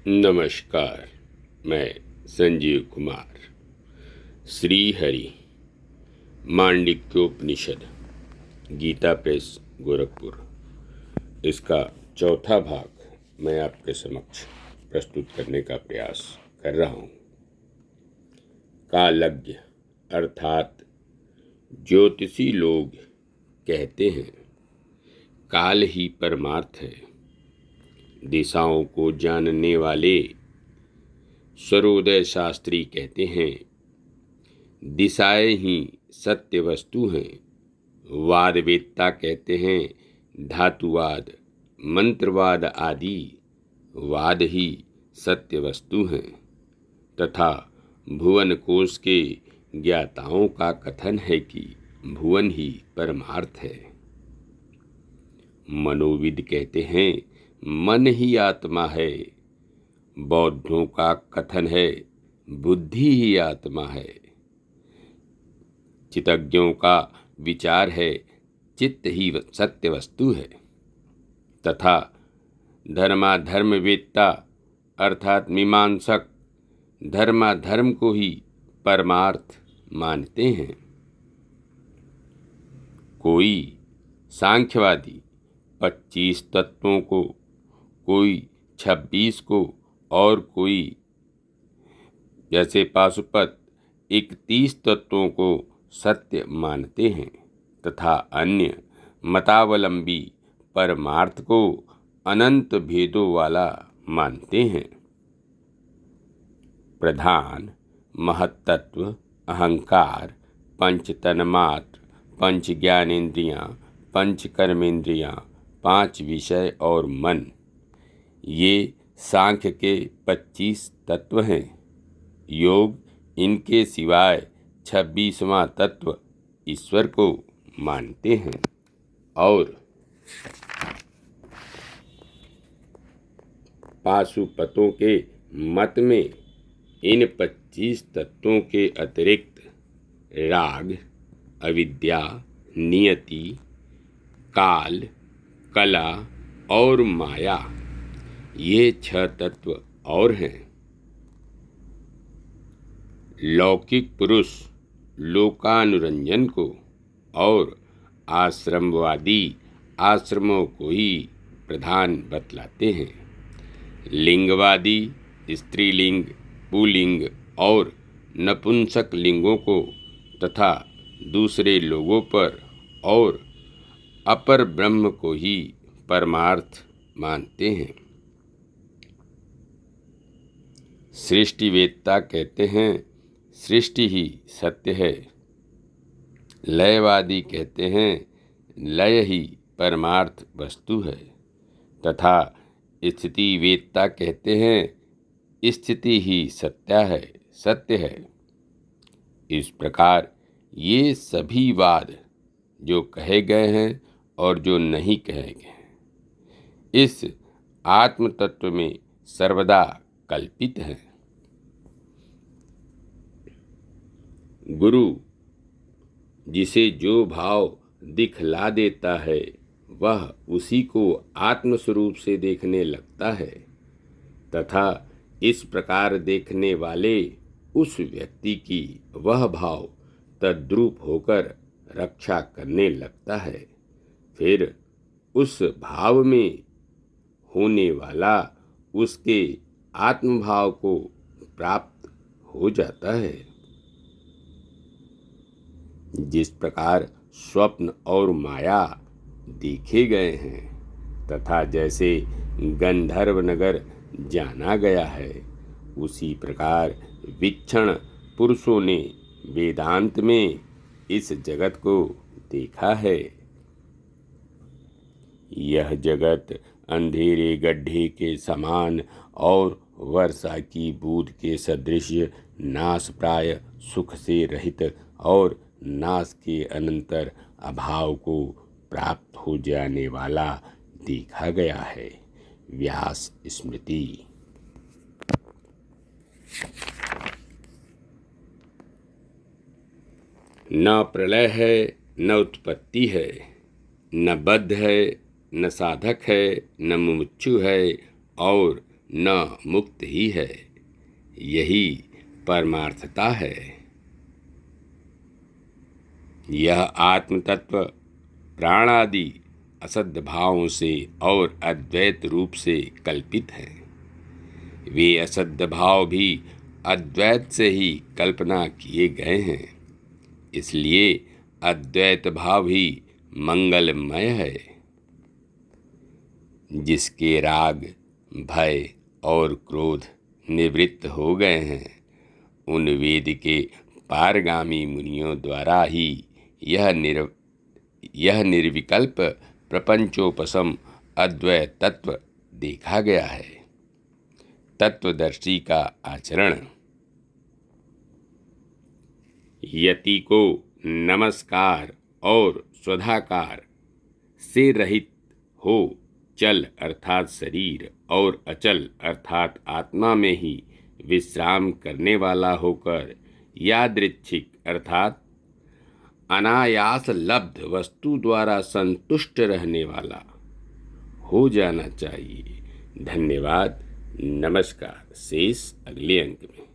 नमस्कार। मैं संजीव कुमार। श्री हरि मांडुक्योपनिषद, गीता प्रेस, गोरखपुर। इसका चौथा भाग मैं आपके समक्ष प्रस्तुत करने का प्रयास कर रहा हूँ। कालज्ञ अर्थात ज्योतिषी लोग कहते हैं काल ही परमार्थ है। दिशाओं को जानने वाले सर्वोदय शास्त्री कहते हैं दिशाएं ही सत्य वस्तु हैं। वादवेत्ता कहते हैं धातुवाद, मंत्रवाद आदि वाद ही सत्य वस्तु हैं, तथा भुवन कोश के ज्ञाताओं का कथन है कि भुवन ही परमार्थ है। मनोविद कहते हैं मन ही आत्मा है। बौद्धों का कथन है बुद्धि ही आत्मा है। चित्तज्ञों का विचार है चित्त ही सत्य वस्तु है, तथा धर्माधर्मवेत्ता अर्थात मीमांसक धर्माधर्म को ही परमार्थ मानते हैं। कोई सांख्यवादी 25 तत्वों को, कोई 26 को और कोई जैसे पाशुपत 31 तत्वों को सत्य मानते हैं, तथा अन्य मतावलंबी परमार्थ को अनंत भेदों वाला मानते हैं। प्रधान, महत्तत्व, अहंकार, पंच तन्मात्र, पंच ज्ञानेन्द्रियाँ, पंच कर्मेंद्रियाँ, 5 विषय और मन, ये सांख्य के 25 तत्व हैं। योग इनके सिवाय 26वां तत्व ईश्वर को मानते हैं और पाशुपतों के मत में इन 25 तत्वों के अतिरिक्त राग, अविद्या, नियति, काल, कला और माया, ये 6 तत्व और हैं। लौकिक पुरुष लोकानुरंजन को और आश्रमवादी आश्रमों को ही प्रधान बतलाते हैं। लिंगवादी स्त्रीलिंग, पुल्लिंग और नपुंसक लिंगों को तथा दूसरे लोगों पर और अपर ब्रह्म को ही परमार्थ मानते हैं। सृष्टिवेत्ता कहते हैं सृष्टि ही सत्य है। लयवादी कहते हैं लय ही परमार्थ वस्तु है, तथा स्थितिवेत्ता कहते हैं स्थिति ही सत्य है। इस प्रकार ये सभी वाद जो कहे गए हैं और जो नहीं कहे गए हैं, इस आत्म तत्व में सर्वदा कल्पित है। गुरु जिसे जो भाव दिखला देता है वह उसी को आत्म स्वरूप से देखने लगता है, तथा इस प्रकार देखने वाले उस व्यक्ति की वह भाव तद्रूप होकर रक्षा करने लगता है। फिर उस भाव में होने वाला उसके आत्मभाव को प्राप्त हो जाता है। जिस प्रकार स्वप्न और माया देखे गए हैं, तथा जैसे गंधर्व नगर जाना गया है, उसी प्रकार विचक्षण पुरुषों ने वेदांत में इस जगत को देखा है। यह जगत अंधेरे गड्ढे के समान और वर्षा की बूंद के सदृश नाश प्राय सुख से रहित और नाश के अनंतर अभाव को प्राप्त हो जाने वाला देखा गया है। व्यास स्मृति। न प्रलय है न उत्पत्ति है, न बद्ध है न साधक है, न मुमुक्षु है और न मुक्त ही है। यही परमार्थता है। यह आत्म तत्व प्राण आदि असद भावों से और अद्वैत रूप से कल्पित हैं। वे असद भाव भी अद्वैत से ही कल्पना किए गए हैं। इसलिए अद्वैत भाव ही मंगलमय है। जिसके राग, भय और क्रोध निवृत्त हो गए हैं, उन वेद के पारगामी मुनियों द्वारा ही यह निर्विकल्प प्रपंचोपशम अद्वैत तत्व देखा गया है। तत्वदर्शी का आचरण। यति को नमस्कार और स्वधाकार से रहित हो चल अर्थात शरीर और अचल अर्थात आत्मा में ही विश्राम करने वाला होकर यादृच्छिक अर्थात अनायास लब्ध वस्तु द्वारा संतुष्ट रहने वाला हो जाना चाहिए। धन्यवाद। नमस्कार। शेष अगले अंक में।